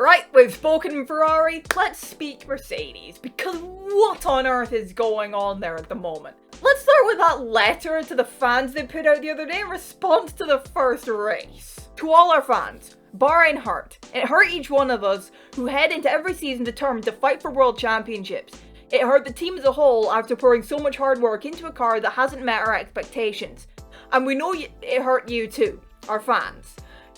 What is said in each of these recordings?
Right, we've spoken Ferrari, let's speak Mercedes, because what on earth is going on there at the moment? Let's start with that letter to the fans they put out the other day in response to the first race. To all our fans, Bahrain hurt. It hurt each one of us who head into every season determined to fight for world championships. It hurt the team as a whole after pouring so much hard work into a car that hasn't met our expectations. And we know it hurt you too, our fans.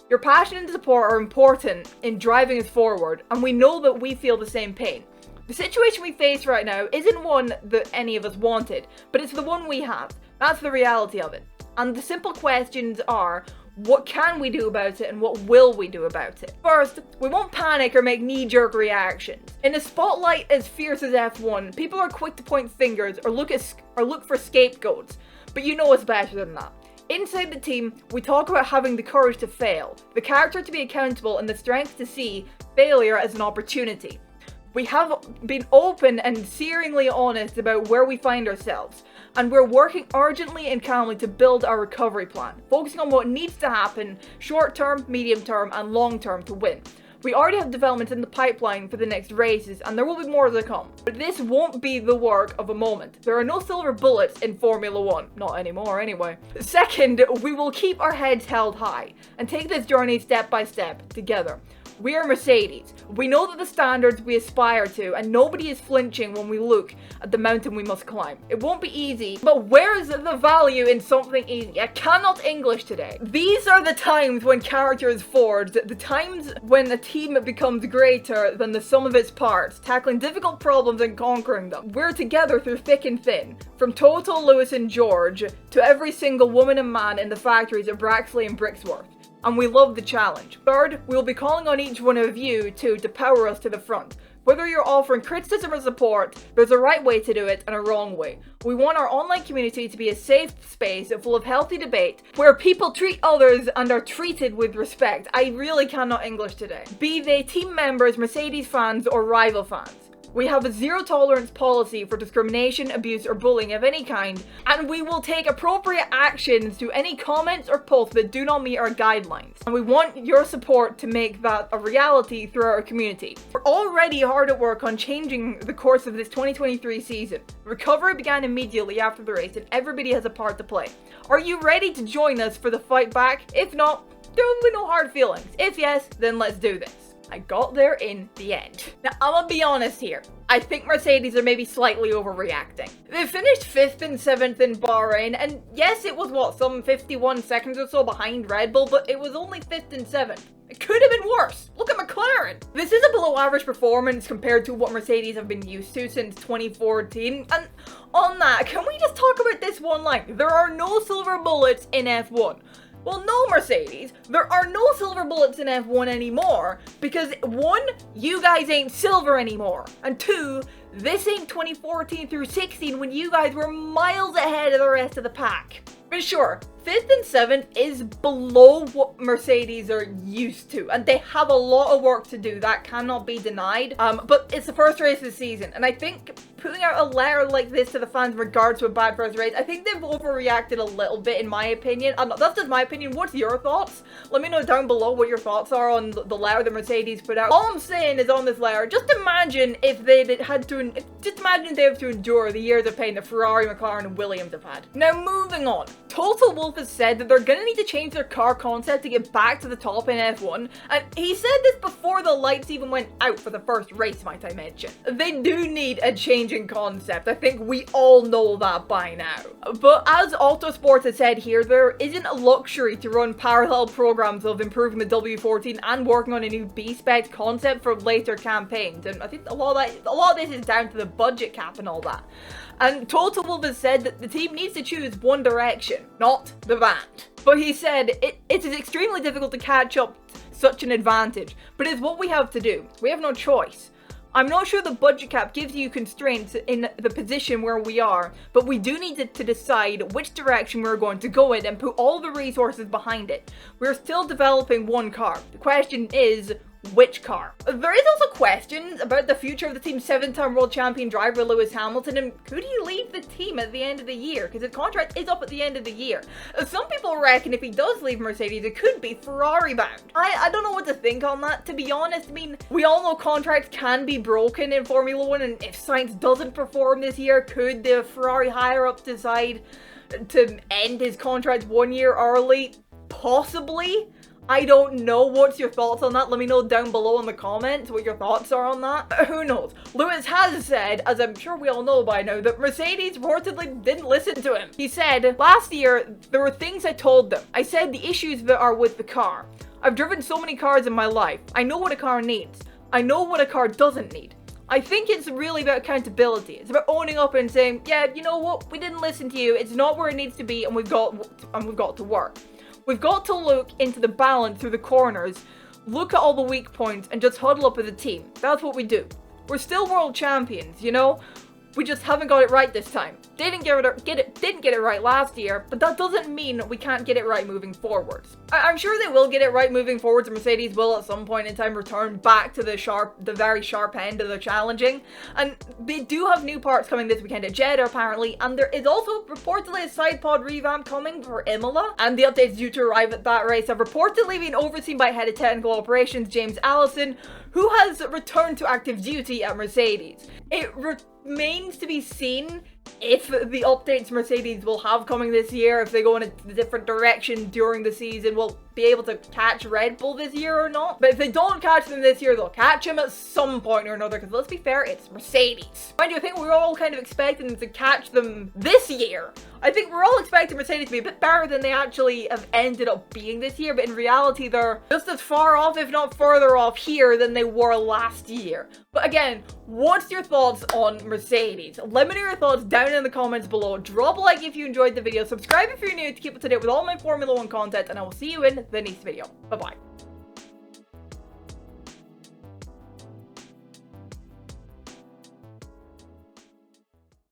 Your passion and support are important in driving us forward, and we know that we feel the same pain. The situation we face right now isn't one that any of us wanted, but it's the one we have. That's the reality of it. And the simple questions are, what can we do about it and what will we do about it? First, we won't panic or make knee-jerk reactions. In a spotlight as fierce as F1, people are quick to point fingers or look for scapegoats, but you know it's better than that. Inside the team, we talk about having the courage to fail, the character to be accountable, and the strength to see failure as an opportunity. We have been open and searingly honest about where we find ourselves, and we're working urgently and calmly to build our recovery plan, focusing on what needs to happen short term, medium term, and long term to win. We already have developments in the pipeline for the next races, and there will be more to come. But this won't be the work of a moment. There are no silver bullets in Formula 1. Not anymore, anyway. Second, we will keep our heads held high, and take this journey step by step, together. We are Mercedes. We know that the standards we aspire to, and nobody is flinching when we look at the mountain we must climb. It won't be easy, but where is the value in something easy? I cannot English today. These are the times when character is forged, the times when a team becomes greater than the sum of its parts, tackling difficult problems and conquering them. We're together through thick and thin, from Toto, Lewis and George, to every single woman and man in the factories at Braxley and Brixworth. And we love the challenge. Third, we'll be calling on each one of you to power us to the front. Whether you're offering criticism or support, there's a right way to do it and a wrong way. We want our online community to be a safe space full of healthy debate, where people treat others and are treated with respect. I really cannot English today. Be they team members, Mercedes fans, or rival fans. We have a zero tolerance policy for discrimination, abuse, or bullying of any kind, and we will take appropriate actions to any comments or posts that do not meet our guidelines. And we want your support to make that a reality through our community. We're already hard at work on changing the course of this 2023 season. Recovery began immediately after the race, and everybody has a part to play. Are you ready to join us for the fight back? If not, there will be no hard feelings. If yes, then let's do this. I got there in the end. Now, I'm gonna be honest here. I think Mercedes are maybe slightly overreacting. They finished 5th and 7th in Bahrain, and yes, it was some 51 seconds or so behind Red Bull, but it was only 5th and 7th. It could have been worse. Look at McLaren. This is a below average performance compared to what Mercedes have been used to since 2014. And on that, can we just talk about this one line? There are no silver bullets in F1. Well, no, Mercedes, there are no silver bullets in F1 anymore, because 1, you guys ain't silver anymore, and 2, this ain't 2014 through 16 when you guys were miles ahead of the rest of the pack. But sure, 5th and 7th is below what Mercedes are used to, and they have a lot of work to do, that cannot be denied, but it's the first race of the season, and I think putting out a letter like this to the fans in regards to a bad first race, I think they've overreacted a little bit in my opinion. That's just my opinion. What's your thoughts? Let me know down below what your thoughts are on the letter that Mercedes put out. All I'm saying is on this letter, just imagine if they have to endure the years of pain that Ferrari, McLaren and Williams have had. Now moving on. Total Wolff has said that they're gonna need to change their car concept to get back to the top in F1, and he said this before the lights even went out for the first race, might I mention. They do need a change in concept. I think we all know that by now. But as Autosports has said here, there isn't a luxury to run parallel programs of improving the W14 and working on a new B-Spec concept for later campaigns, and I think a lot of this is down to the budget cap and all that. And Toto Wolff has said that the team needs to choose one direction, not the band. But he said it is extremely difficult to catch up such an advantage, but it's what we have to do. We have no choice. I'm not sure the budget cap gives you constraints in the position where we are, but we do need to decide which direction we're going to go in and put all the resources behind it. We're still developing one car. The question is, which car? There is also questions about the future of the team's 7-time world champion driver Lewis Hamilton, and could he leave the team at the end of the year? Because his contract is up at the end of the year. Some people reckon if he does leave Mercedes, it could be Ferrari bound. I don't know what to think on that, to be honest. I mean, we all know contracts can be broken in Formula 1, and if Sainz doesn't perform this year, could the Ferrari higher-ups decide to end his contract 1 year early? Possibly. I don't know. What's your thoughts on that? Let me know down below in the comments what your thoughts are on that. Who knows? Lewis has said, as I'm sure we all know by now, that Mercedes reportedly didn't listen to him. He said, last year, there were things I told them. I said the issues that are with the car. I've driven so many cars in my life. I know what a car needs. I know what a car doesn't need. I think it's really about accountability. It's about owning up and saying, yeah, you know what? We didn't listen to you. It's not where it needs to be, and we've got to work. We've got to look into the balance through the corners, look at all the weak points, and just huddle up as a team. That's what we do. We're still world champions, you know? We just haven't got it right this time. Didn't get it right last year, but that doesn't mean we can't get it right moving forwards. I'm sure they will get it right moving forwards, and Mercedes will at some point in time return back to the very sharp end of the challenging. And they do have new parts coming this weekend at Jeddah apparently, and there is also reportedly a side pod revamp coming for Imola, and the updates due to arrive at that race have reportedly been overseen by head of technical operations James Allison, who has returned to active duty at Mercedes. It remains to be seen if the updates Mercedes will have coming this year, if they go in a different direction during the season, will be able to catch Red Bull this year or not. But if they don't catch them this year, they'll catch them at some point or another, because let's be fair, it's Mercedes. Mind you, I think we're all kind of expecting them to catch them this year. I think we're all expecting Mercedes to be a bit better than they actually have ended up being this year, but in reality, they're just as far off, if not further off here than they were last year. But again, what's your thoughts on Mercedes? Let me know your thoughts down in the comments below. Drop a like if you enjoyed the video, subscribe if you're new to keep up to date with all my Formula 1 content, and I will see you in the next video. Bye bye.